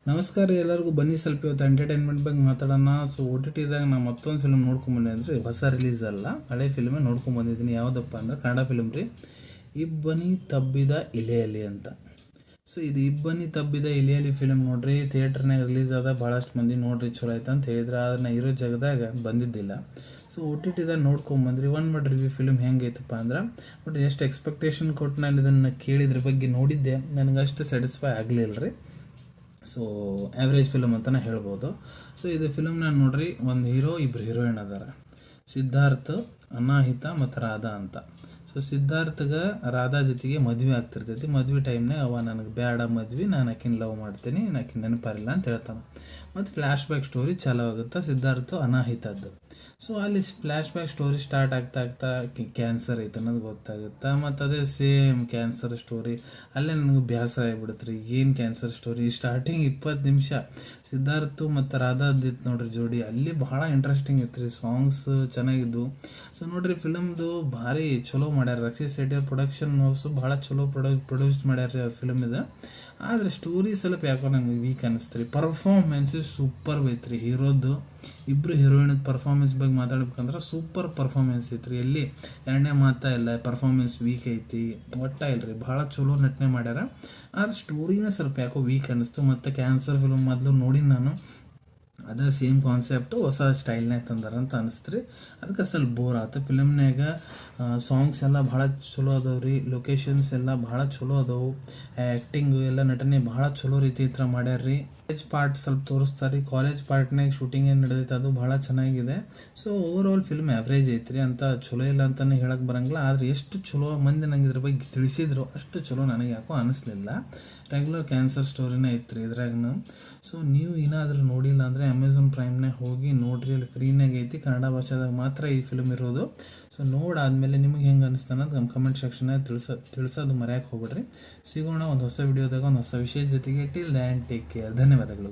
ನಮಸ್ಕಾರ ರೀ ಎಲ್ಲರಿಗೂ. ಬನ್ನಿ ಸ್ವಲ್ಪ ಇವತ್ತು ಎಂಟರ್ಟೈನ್ಮೆಂಟ್ ಬಗ್ಗೆ ಮಾತಾಡೋಣ. ಸೊ OTTದಾಗ ನಾನು ಮತ್ತೊಂದು ಫಿಲ್ಮ್ ನೋಡ್ಕೊಂಬಂದೆ ಅಂದರೆ ಹೊಸ ರಿಲೀಸ್ ಅಲ್ಲ, ಹಳೆ ಫಿಲ್ಮೇ ನೋಡ್ಕೊಂಬಂದಿದ್ದೀನಿ. ಯಾವುದಪ್ಪ ಅಂದ್ರೆ ಕನ್ನಡ ಫಿಲ್ಮ್ ರೀ, ಇಬ್ಬನಿ ತಬ್ಬಿದ ಇಲೆಯಲ್ಲಿ ಅಂತ. ಸೊ ಇದು ಇಬ್ಬನಿ ತಬ್ಬಿದ ಇಲೆಯಲ್ಲಿ ಫಿಲ್ಮ್ ನೋಡ್ರಿ, ಥಿಯೇಟ್ರ್ನಾಗ ರಿಲೀಸ್ ಆದ ಭಾಳಷ್ಟು ಮಂದಿ ನೋಡ್ರಿ ಚಲೋ ಆಯ್ತು ಅಂತ ಹೇಳಿದ್ರೆ, ಆದರೆ ನಾ ಇರೋ ಜಾಗದಾಗ ಬಂದಿದ್ದಿಲ್ಲ. ಸೊ OTTದಾಗ ನೋಡ್ಕೊಂಬಂದ್ರಿ. ಒನ್ ಬಟ್ ರಿವ್ಯೂ ಫಿಲ್ಮ್ ಹೆಂಗೈತಪ್ಪ ಅಂದ್ರೆ, ಬಟ್ ಎಷ್ಟು ಎಕ್ಸ್ಪೆಕ್ಟೇಷನ್ ಕೊಟ್ಟು ನಾನು ಇದನ್ನು ಕೇಳಿದ್ರ ಬಗ್ಗೆ ನೋಡಿದ್ದೆ, ನನಗೆ ಅಷ್ಟು ಸ್ಯಾಟಿಸ್ಫೈ ಆಗಲಿಲ್ಲ ರೀ. ಸೊ ಆ್ಯಾವ್ರೇಜ್ ಫಿಲಮ್ ಅಂತಲೇ ಹೇಳ್ಬೋದು. ಸೊ ಇದು ಫಿಲಮ್ ನಾನು ನೋಡ್ರಿ, ಒಂದು ಹೀರೋ, ಇಬ್ಬರು ಹೀರೋಯಿನ್ ಅದಾರ, ಸಿದ್ಧಾರ್ಥ್, ಅನಾಹಿತ ಮತ್ತು ರಾಧಾ ಅಂತ. ಸೊ ಸಿದ್ಧಾರ್ಥಗೆ ರಾಧಾ ಜೊತೆಗೆ ಮದುವೆ ಆಗ್ತಿರ್ತೈತಿ. ಮದುವೆ ಟೈಮ್ನಾಗ ಅವ ನನಗೆ ಬೇಡ ಮದ್ವೆ, ನಾನು ಆಕಿನ ಲವ್ ಮಾಡ್ತೀನಿ, ಆಕಿನ ನೆನಪಾರಿಲ್ಲ ಅಂತ ಹೇಳ್ತಾನೆ. ಮತ್ತು ಫ್ಲ್ಯಾಶ್ ಬ್ಯಾಕ್ ಸ್ಟೋರಿ ಚಾಲೂ ಆಗುತ್ತೆ ಸಿದ್ಧಾರ್ಥ್ ಅನಾಹಿತದ್ದು. ಸೊ ಅಲ್ಲಿ ಫ್ಲ್ಯಾಶ್ ಬ್ಯಾಕ್ ಸ್ಟೋರಿ ಸ್ಟಾರ್ಟ್ ಆಗ್ತಾ ಕ್ಯಾನ್ಸರ್ ಐತೆ ಅನ್ನೋದು ಗೊತ್ತಾಗುತ್ತೆ. ಮತ್ತು ಅದೇ ಸೇಮ್ ಕ್ಯಾನ್ಸರ್ ಸ್ಟೋರಿ ಅಲ್ಲೇ ನನಗೆ ಬೇಸರ ಆಗಿಬಿಡುತ್ತೆ ರೀ. ಏನು ಕ್ಯಾನ್ಸರ್ ಸ್ಟೋರಿ, ಸ್ಟಾರ್ಟಿಂಗ್ 20 ನಿಮಿಷ ಸಿದ್ಧಾರ್ಥ್ ಮತ್ತು ರಾಧಾದಿತ್ತು ನೋಡ್ರಿ ಜೋಡಿ, ಅಲ್ಲಿ ಭಾಳ ಇಂಟ್ರೆಸ್ಟಿಂಗ್ ಇತ್ತು ರೀ. ಸಾಂಗ್ಸ್ ಚೆನ್ನಾಗಿದ್ದು. ಸೊ ನೋಡ್ರಿ ಫಿಲಮ್ದು ಭಾರಿ ಚಲೋ ಮಾಡ್ಯಾರ. ರಕ್ಷಿತ್ ಶೆಟ್ಟಿ ಪ್ರೊಡಕ್ಷನ್ ಹೌಸು ಭಾಳ ಚಲೋ ಪ್ರೊಡ್ಯೂಸ್ ಮಾಡ್ಯಾರ ರೀ ಫಿಲಮ್ ಇದು. ಆದರೆ ಸ್ಟೋರಿ ಸ್ವಲ್ಪ ಯಾಕೋ ನನಗೆ ವೀಕ್ ಅನ್ನಿಸ್ತು ರೀ. ಪರ್ಫಾರ್ಮೆನ್ಸು ಸೂಪರ್ ಐತ್ರಿ ಹೀರೋದು. ಇಬ್ಬರು ಹೀರೋಯಿನದ ಪರ್ಫಾರ್ಮೆನ್ಸ್ ಬಗ್ಗೆ ಮಾತಾಡ್ಬೇಕಂದ್ರೆ ಸೂಪರ್ ಪರ್ಫಾರ್ಮೆನ್ಸ್ ಐತ್ರಿ. ಎಲ್ಲಿ ಎರಡನೇ ಮಾತಾ ಇಲ್ಲ, ಪರ್ಫಾರ್ಮೆನ್ಸ್ ವೀಕ್ ಐತಿ ಒಟ್ಟ ಇಲ್ರಿ, ಭಾಳ ಚಲೋ ನಟನೆ ಮಾಡ್ಯಾರ. ಆದರೆ ಸ್ಟೋರಿನ ಸ್ವಲ್ಪ ಯಾಕೋ ವೀಕ್ ಅನ್ನಿಸ್ತು. ಮತ್ತು ಕ್ಯಾನ್ಸರ್ ಫಿಲ್ಮ್ ಮೊದಲು ನೋಡಿ ನಾನು, ಅದೇ ಸೇಮ್ ಕಾನ್ಸೆಪ್ಟು ಹೊಸ ಸ್ಟೈಲ್ನಾಗ ತಂದಾರ ಅಂತ ಅನಿಸ್ತು ರೀ. ಅದಕ್ಕೆ ಸ್ವಲ್ಪ ಬೋರ್ ಆಯ್ತು. ಫಿಲಮ್ನಾಗ ಸಾಂಗ್ಸ್ ಎಲ್ಲ ಭಾಳ ಚಲೋ ಅದಾವೆ ರೀ, ಲೊಕೇಶನ್ಸ್ ಎಲ್ಲ ಭಾಳ ಚಲೋ ಅದಾವೆ, ಆ್ಯಕ್ಟಿಂಗು ಎಲ್ಲ ನಟನೆ ಭಾಳ ಚಲೋ ರೀತಿ ಈ ಥರ ಮಾಡ್ಯಾರ ರೀ. ಕಾಲೇಜ್ ಪಾರ್ಟ್ ಸ್ವಲ್ಪ ತೋರಿಸ್ತಾರೆ ರೀ. ಕಾಲೇಜ್ ಪಾರ್ಟ್ನಾಗ ಶೂಟಿಂಗ್ ಏನು ನಡೆದೈತೆ ಅದು ಭಾಳ ಚೆನ್ನಾಗಿದೆ. So over all film average ಐತ್ರಿ, ಅಂತ ಚಲೋ ಇಲ್ಲ ಅಂತಲೇ ಹೇಳಕ್ಕೆ ಬರಂಗಿಲ್ಲ. ಆದರೆ ಎಷ್ಟು ಚಲೋ ಮಂದಿ ನಂಗೆ ಇದ್ರ ಬಗ್ಗೆ ತಿಳಿಸಿದ್ರು ಅಷ್ಟು ಚಲೋ ನನಗೆ ಯಾಕೋ ಅನಿಸ್ಲಿಲ್ಲ. ರೆಗ್ಯುಲರ್ ಕ್ಯಾನ್ಸರ್ ಸ್ಟೋರಿನೇ ಐತ್ರಿ ಇದ್ರಾಗೂ. ಸೊ ನೀವು ಏನಾದರೂ ನೋಡಿಲ್ಲ ಅಂದರೆ ಅಮೆಝಾನ್ ಪ್ರೈಮ್ನಾಗ ಹೋಗಿ ನೋಡ್ರಿ, ಅಲ್ಲಿ ಫ್ರೀನಾಗ ಐತಿ, ಕನ್ನಡ ಭಾಷೆದಾಗ ಮಾತ್ರ ಈ ಫಿಲ್ಮ್ ಇರೋದು. ಸೊ ನೋಡಾದ್ಮೇಲೆ ನಿಮಗೆ ಹೆಂಗೆ ಅನಿಸ್ತು ಅನ್ನೋದು ನಮ್ಮ ಕಮೆಂಟ್ ಸೆಕ್ಷನ್ನಾಗ ತಿಳಿಸೋದು ಮರೆಯೋಕೆ ಹೋಗ್ಬಿಡ್ರಿ. ಸಿಗೋಣ ಒಂದು ಹೊಸ ವಿಡಿಯೋದಾಗ ಒಂದು ಹೊಸ ವಿಷಯದ ಜೊತೆಗೆ. Till than take care. ಧನ್ಯವಾದಗಳು.